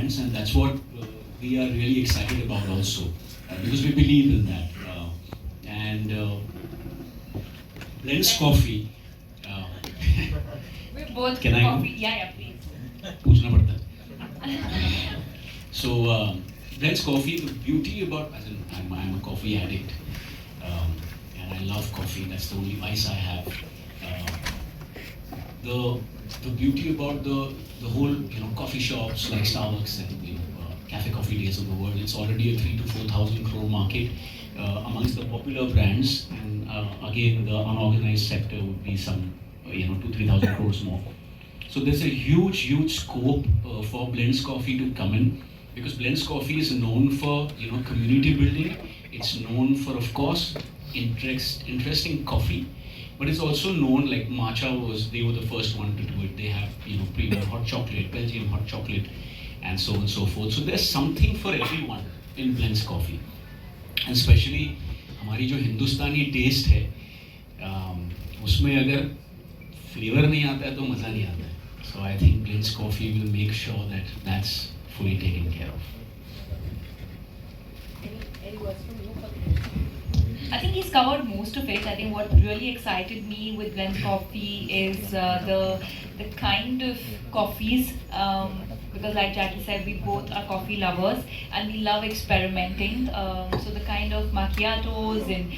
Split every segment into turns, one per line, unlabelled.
brands, and that's what we are really excited about also, because we believe in that. And Blends Coffee. Uh,
We're both
Can I
coffee.
go?
Yeah, please.
पूछना पड़ता है. So Blends Coffee. The beauty about, as in, I'm a coffee addict, and I love coffee. That's the only vice I have. The beauty about the whole coffee shops like Starbucks and cafe coffee days of the world. It's already a 3 to 4,000 crore market amongst the popular brands, and again the unorganized sector would be some 2-3,000 crores more. So there's a huge scope for Blends Coffee to come in, because Blends Coffee is known for community building. It's known for, of course, interesting coffee, but it's also known, like Matcha they were the first one to do it. They have premium hot chocolate, Belgian hot chocolate, and so on and so forth. So there's something for everyone in Blends Coffee, and especially हमारी जो हिंदुस्तानी test है, उसमें अगर flavour नहीं आता है तो मज़ा नहीं आता है. So I think Blends Coffee will make sure that that's fully taken care of.
Any words from you for the I think he's covered most of it. I think what really excited me with Blends Coffee is the kind of coffees, because like Jackie said, we both are coffee lovers and we love experimenting. So the kind of macchiatos and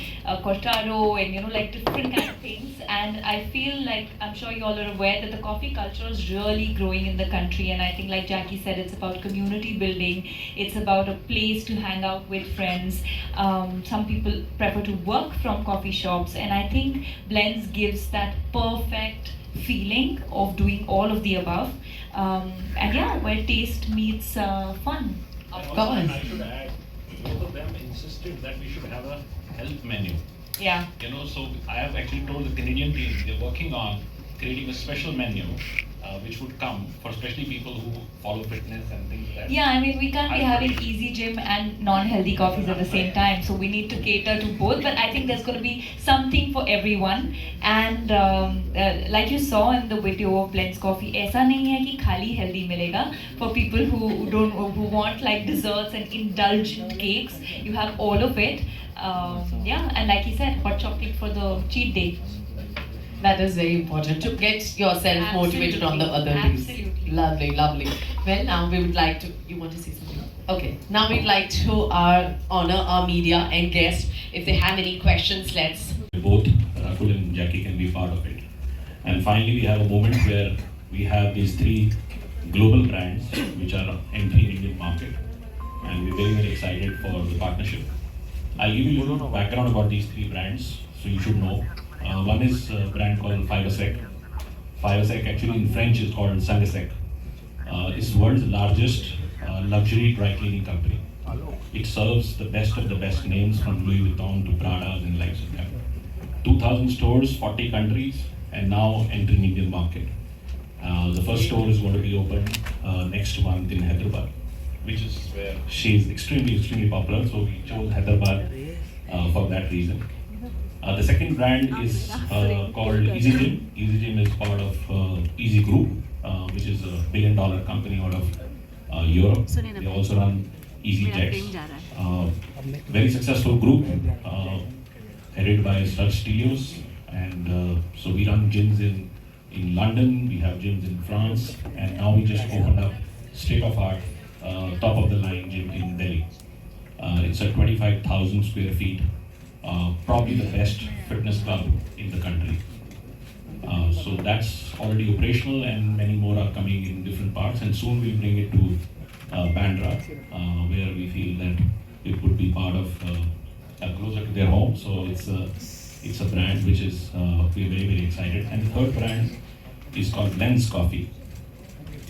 cortado and like different kind of things. And I feel like, I'm sure you all are aware that the coffee culture is really growing in the country. And I think like Jackie said, it's about community building. It's about a place to hang out with friends. Some people prefer to work from coffee shops, and I think Blends gives that perfect feeling of doing all of the above. And yeah, where taste meets fun.
I should add, both of them insisted that we should have a health menu.
Yeah.
So I have actually told the Canadian team they're working on creating a special menu which would come for especially people who follow fitness and things like that.
Yeah, I mean, we can't be having easy gym and non-healthy coffees at the same time, so we need to cater to both. But I think there's going to be something for everyone. And like you saw in the video of Blends Coffee, ऐसा नहीं है कि खाली healthy मिलेगा. For people who want like desserts and indulgent cakes, you have all of it. Yeah, and like he said, hot chocolate for the cheat day.
That is very important to get yourself motivated on the other days.
Absolutely.
Lovely, lovely. Well, now we would like to. You want to say something? Okay. Now we'd like to honor our media and guests. If they have any questions, let's.
Both Rakul and Jackie can be part of it. And finally, we have a moment where we have these three global brands which are entering the Indian market, and we're very excited for the partnership. I'll give you a little background about these three brands, so you should know. One is a brand called Fibersec. Fibersec actually in French is called Sangesec. It's the world's largest luxury dry cleaning company. It serves the best names from Louis Vuitton to Prada and likes of them. 2,000 stores, 40 countries, and now entering Indian market. The first store is going to be opened next month in Hyderabad, which is where she is extremely popular. So we chose Hyderabad for that reason. The second brand is called Easy Gym. Easy Gym is part of Easy Group, which is a billion-dollar company out of Europe. They also run Easy Jets. Very successful group, headed by Serge Stelios. And so we run gyms in London, we have gyms in France, and now we just opened up state-of-art, top-of-the-line gym in Delhi. It's a 25,000 square feet. Probably the best fitness club in the country. So that's already operational, and many more are coming in different parts, and soon we'll bring it to Bandra, where we feel that it would be part of closer to their home. So it's a brand which is we're very excited. And the third brand is called Blends Coffee.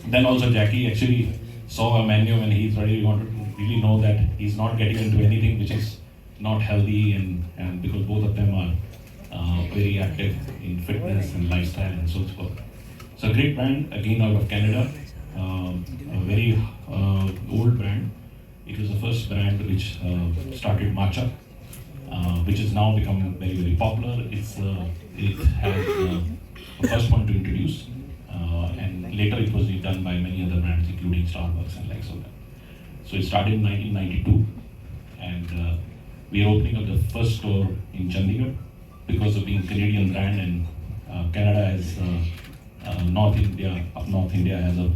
Then also Jackie actually saw a menu and he's ready. Wanted to really know that he's not getting into anything which is not healthy, and because both of them are very active in fitness and lifestyle and so forth. It's a great brand, again out of Canada, a very old brand. It was the first brand which started matcha, which has now become very popular. It has the first one to introduce. and later it was done by many other brands, including Starbucks and likes of that. So it started in 1992, and we are opening up the first store in Chandigarh because of being Canadian brand, and Canada has North India, up North India has a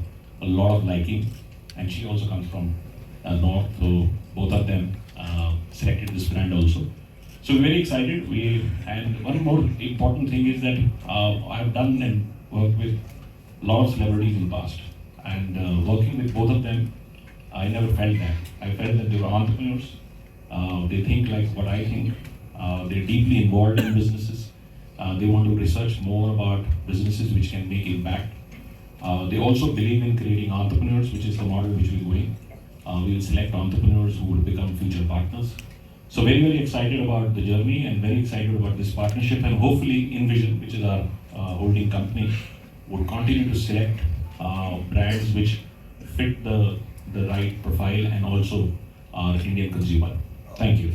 lot of liking, and she also comes from North, so both of them selected this brand also. So we're very excited. And one more important thing is that I've done and worked with a lot of celebrities in the past, and working with both of them, I never felt that. I felt that they were entrepreneurs. They think like what I think. They're deeply involved in businesses. They want to research more about businesses which can make impact. They also believe in creating entrepreneurs, which is the model which we're going. We will select entrepreneurs who will become future partners. So very, very excited about the journey and very excited about this partnership, and hopefully InVision, which is our holding company, would continue to select brands which fit the right profile and also our Indian consumer. Thank you.